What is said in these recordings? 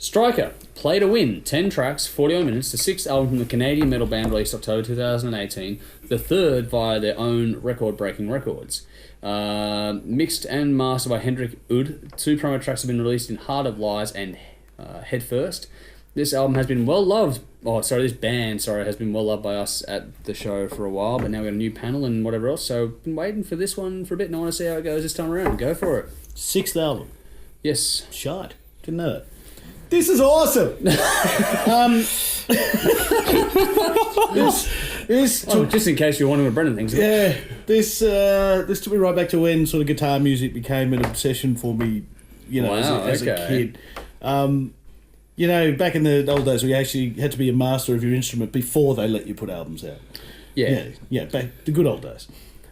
Striker, Play to Win, 10 tracks, 41 minutes, the 6th album from the Canadian metal band released October 2018, the 3rd via their own record-breaking records. Mixed and mastered by Hendrik Oud, 2 promo tracks have been released in Heart of Lies and Head First. This album has been well loved. This band has been well loved by us at the show for a while, but now we've got a new panel and whatever else, so been waiting for this one for a bit and I want to see how it goes this time around. Go for it. 6th album. Yes. Shite. Didn't know that. This is awesome. Just in case you're wondering what Brendan thinks. Yeah, this took me right back to when sort of guitar music became an obsession for me. As a kid. Back in the old days, we actually had to be a master of your instrument before they let you put albums out. Yeah, back the good old days.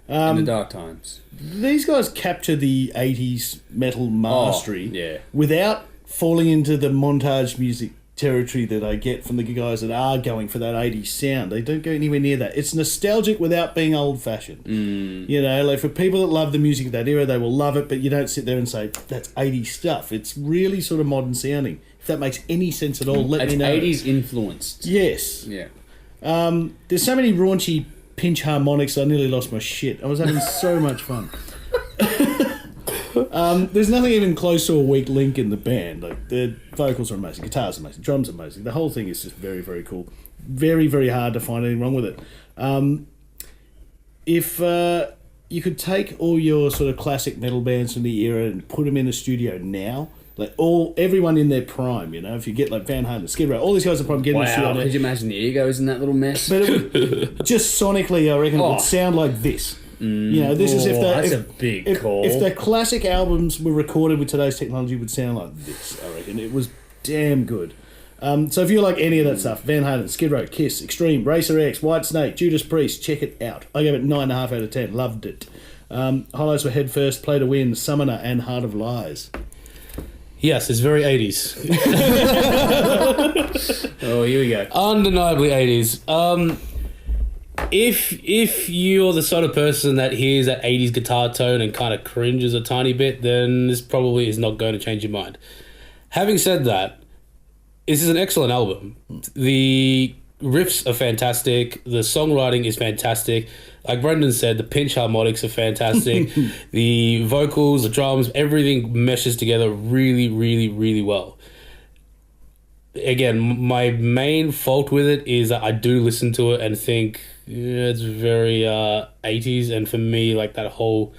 In the dark times. These guys capture the 80s metal mastery without falling into the montage music territory that I get from the guys that are going for that 80s sound. They don't go anywhere near that. It's nostalgic without being old-fashioned. For people that love the music of that era, they will love it, but you don't sit there and say, that's 80s stuff. It's really sort of modern sounding. If that makes any sense at all, let me know. It's 80s influenced. Yes. Yeah. There's so many raunchy pinch harmonics, I nearly lost my shit. I was having so much fun. There's nothing even close to a weak link in the band. Like, the vocals are amazing, guitars are amazing, drums are amazing. The whole thing is just very, very cool. Very, very hard to find anything wrong with it. If you could take all your sort of classic metal bands from the era and put them in the studio now, like everyone in their prime, if you get like Van Halen, Skid Row, all these guys are probably getting in the studio now. Could you imagine the egos in that little mess? But it would, just sonically, I reckon it would sound like this. This is that's a big call. If the classic albums were recorded with today's technology, it would sound like this, I reckon. It was damn good. So if you like any of that stuff, Van Halen, Skid Row, Kiss, Extreme, Racer X, Whitesnake, Judas Priest, check it out. I gave it 9.5 out of 10. Loved it. Highlights were Head First, Play to Win, Summoner, and Heart of Lies. Yes, it's very 80s. Oh, here we go. Undeniably 80s. If you're the sort of person that hears that 80s guitar tone and kind of cringes a tiny bit, then this probably is not going to change your mind. Having said that, this is an excellent album. The riffs are fantastic. The songwriting is fantastic. Like Brendan said, the pinch harmonics are fantastic. The vocals, the drums, everything meshes together really, really, really well. Again, my main fault with it is that I do listen to it and think it's very 80s, and for me, like that whole,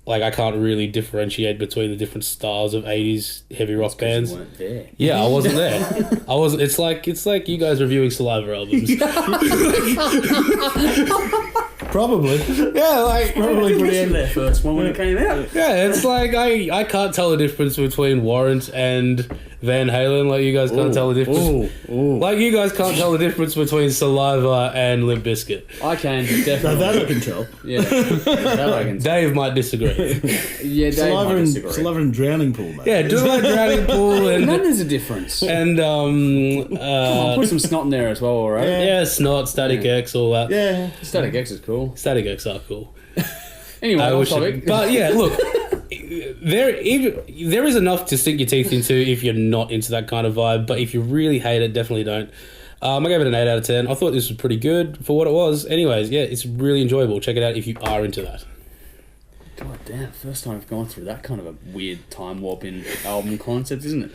like I can't really differentiate between the different styles of 80s heavy rock bands. You weren't there. Yeah, I wasn't there. I wasn't. It's like you guys reviewing Saliva albums. Probably. Yeah, like Probably listened to their first one when it came out. yeah, it's like I can't tell the difference between Warrant and Van Halen. Like you guys can't tell the difference. Like you guys can't tell the difference between Saliva and Limp Bizkit. I can, definitely. That I can tell. Yeah, that I can tell. Dave might disagree. Yeah, Dave might disagree. Saliva and Drowning Pool, mate. Yeah, do like Drowning Pool and there's a difference. and Come on, put some snot in there as well, alright? yeah, Snot, Static X, all that. Yeah. Static X is cool. Static X are cool. Anyway, off topic. But yeah, look, there is enough to sink your teeth into if you're not into that kind of vibe. But if you really hate it, definitely don't. I gave it an 8 out of 10. I thought this was pretty good for what it was. Anyways, yeah, it's really enjoyable. Check it out if you are into that. God damn, first time I've gone through that kind of a weird time warp in album concept, isn't it?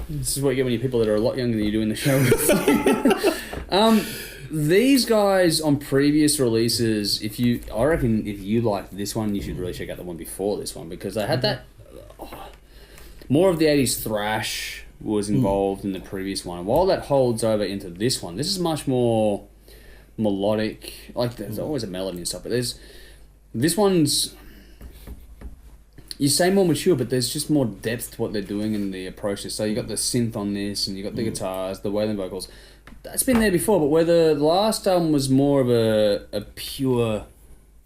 This is what you get when you're people that are a lot younger than you do in the show. These guys on previous releases, I reckon if you like this one, you should really check out the one before this one, because they had that more of the 80s thrash was involved in the previous one. While that holds over into this one, this is much more melodic. Like there's always a melody and stuff, but this one's, you say more mature, but there's just more depth to what they're doing in the approaches. So you got the synth on this, and you got the guitars, the wailing vocals. That's been there before, but where the last album was more of a pure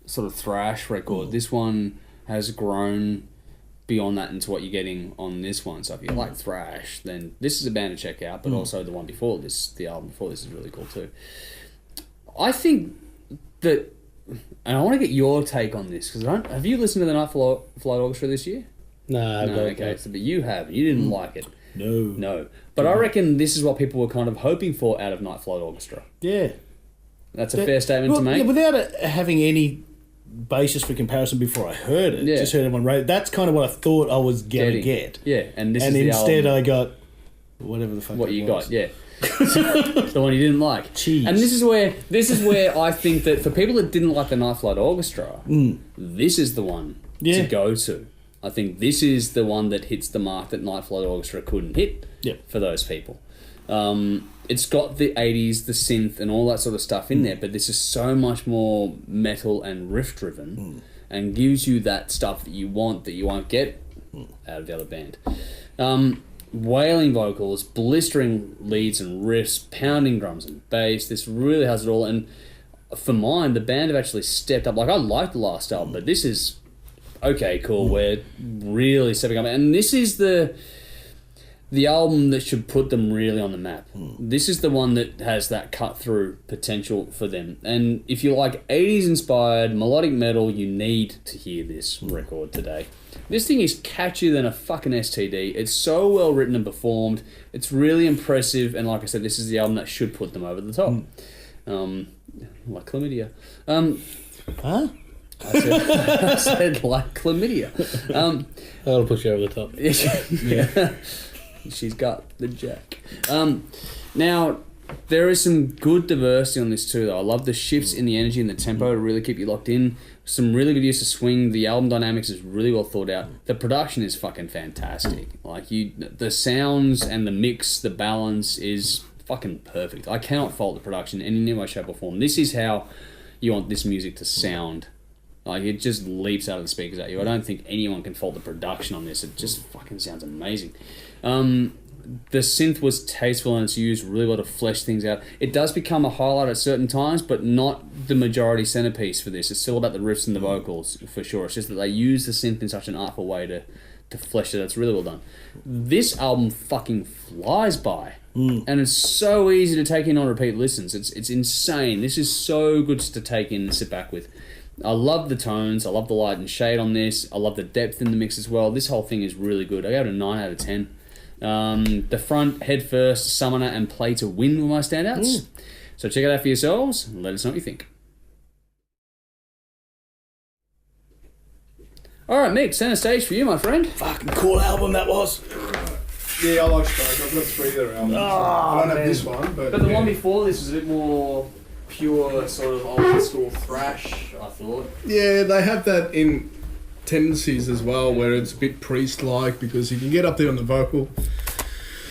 sort of thrash record, this one has grown beyond that into what you're getting on this one. So if you like thrash, then this is a band to check out, but also the one before this, the album before this is really cool too. I think that, and I want to get your take on this, because have you listened to the Night Flight Orchestra this year? No, Okay, so, but you have. You didn't like it. No. But I reckon this is what people were kind of hoping for out of Night Flight Orchestra. Yeah. That's a fair statement to make. Yeah, without having any basis for comparison before I heard it, just heard everyone rate. That's kind of what I thought I was going to get. Yeah, and instead I got whatever the fuck. What you got? Yeah. The one you didn't like. Cheese. And this is where I think that for people that didn't like the Night Flight Orchestra, this is the one to go to. I think this is the one that hits the mark that Night Flight Orchestra couldn't hit for those people. It's got the 80s, the synth, and all that sort of stuff in there, but this is so much more metal and riff driven, and gives you that stuff that you want that you won't get out of the other band. Wailing vocals, blistering leads and riffs, pounding drums and bass. This really has it all. And for mine, the band have actually stepped up. Like, I liked the last album, but this is okay, cool. We're really stepping up, and this is the album that should put them really on the map. This is the one that has that cut-through potential for them. And if you like 80s-inspired melodic metal, you need to hear this record today. This thing is catchier than a fucking STD. It's so well written and performed. It's really impressive, and like I said, this is the album that should put them over the top. Like chlamydia. Huh? I said like chlamydia. That'll push you over the top. Yeah. She's got the jack. Now, there is some good diversity on this too, though. I love the shifts in the energy and the tempo to really keep you locked in. Some really good use of swing. The album dynamics is really well thought out. The production is fucking fantastic. Like, the sounds and the mix, the balance is fucking perfect. I cannot fault the production in any way, shape, or form. This is how you want this music to sound. Like, it just leaps out of the speakers at you. I don't think anyone can fault the production on this. It just fucking sounds amazing. The synth was tasteful and it's used really well to flesh things out. It does become a highlight at certain times, but not the majority centerpiece for this. It's still about the riffs and the vocals, for sure. It's just that they use the synth in such an artful way to flesh it. It's really well done. This album fucking flies by. And it's so easy to take in on repeat listens. It's insane. This is so good to take in and sit back with. I love the tones. I love the light and shade on this. I love the depth in the mix as well. This whole thing is really good. I gave it a 9 out of 10. The front, Head First, Summoner, and Play to Win were my standouts. So check it out for yourselves and let us know what you think. Alright, Mick, center stage for you, my friend. Fucking cool album that was. Yeah, I like Stroke. I've got 3 of their albums. I don't have this one, but the one before this was a bit more pure, sort of old school thrash, I thought. Yeah, they have that in tendencies as well, where it's a bit Priest-like because you can get up there on the vocal.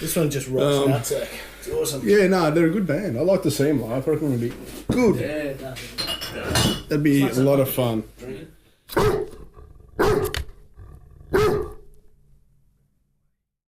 This one just rocks nutsack. It's awesome. Yeah, no, they're a good band. I like to see them live. I reckon it would be good. Yeah, That'd be a lot of fun. Drinking.